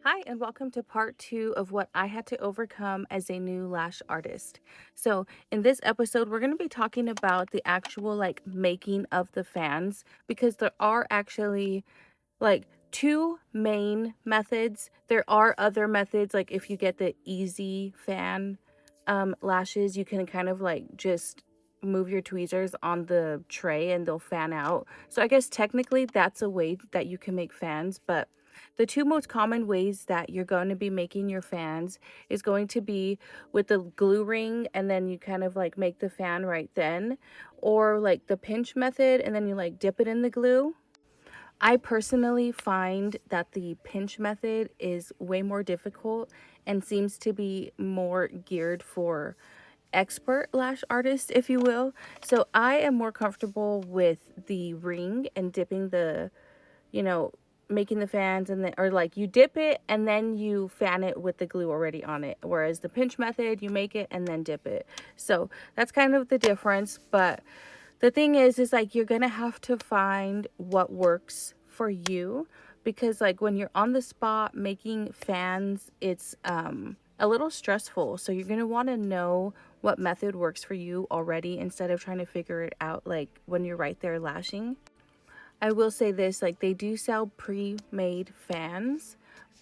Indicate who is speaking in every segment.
Speaker 1: Hi, and welcome to part two of what I had to overcome as a new lash artist. So, in this episode, we're going to be talking about the actual making of the fans because there are actually two main methods. There are other methods, like if you get the easy fan lashes, you can kind of just move your tweezers on the tray and they'll fan out. So I guess technically that's a way that you can make fans, but the two most common ways that you're going to be making your fans is going to be with the glue ring, and then you kind of make the fan right then, or like the pinch method and then you dip it in the glue. I personally find that the pinch method is way more difficult and seems to be more geared for expert lash artists, if you will. So I am more comfortable with the ring and dipping the, you know, making the fans, and then, or like you dip it and then you fan it with the glue already on it. Whereas the pinch method, you make it and then dip it. So that's kind of the difference. But the thing is like you're gonna have to find what works for you, because like when you're on the spot making fans, it's a little stressful. So you're gonna want to know what method works for you already instead of trying to figure it out like when you're right there lashing. I will say this, like they do sell pre-made fans,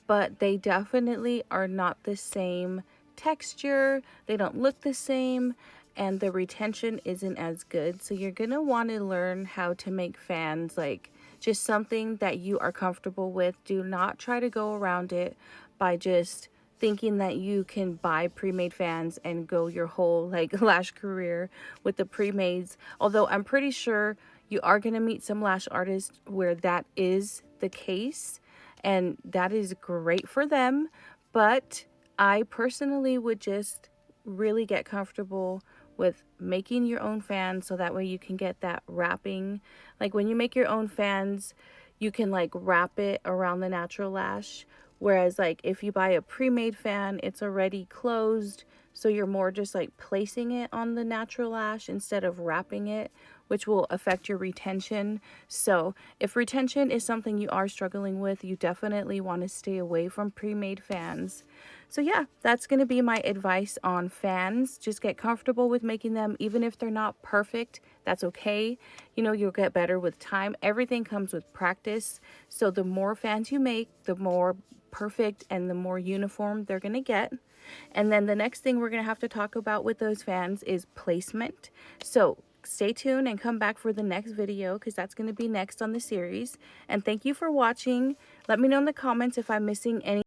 Speaker 1: but they definitely are not the same texture. They don't look the same, and the retention isn't as good. So you're gonna want to learn how to make fans, like just something that you are comfortable with. Do not try to go around it by just thinking that you can buy pre-made fans and go your whole like lash career with the pre-mades. Although I'm pretty sure you are going to meet some lash artists where that is the case, and that is great for them. But I personally would just really get comfortable with making your own fans, so that way you can get that wrapping. Like when you make your own fans, you can like wrap it around the natural lash, whereas like if you buy a pre-made fan, it's already closed, so you're more just like placing it on the natural lash instead of wrapping it, which will affect your retention. So if retention is something you are struggling with, you definitely want to stay away from pre-made fans. So yeah, that's going to be my advice on fans. Just get comfortable with making them, even if they're not perfect. That's okay. You know, you'll get better with time. Everything comes with practice. So the more fans you make, the more perfect and the more uniform they're going to get. And then the next thing we're going to have to talk about with those fans is placement. So stay tuned and come back for the next video, because that's going to be next on the series. And thank you for watching. Let me know in the comments if I'm missing any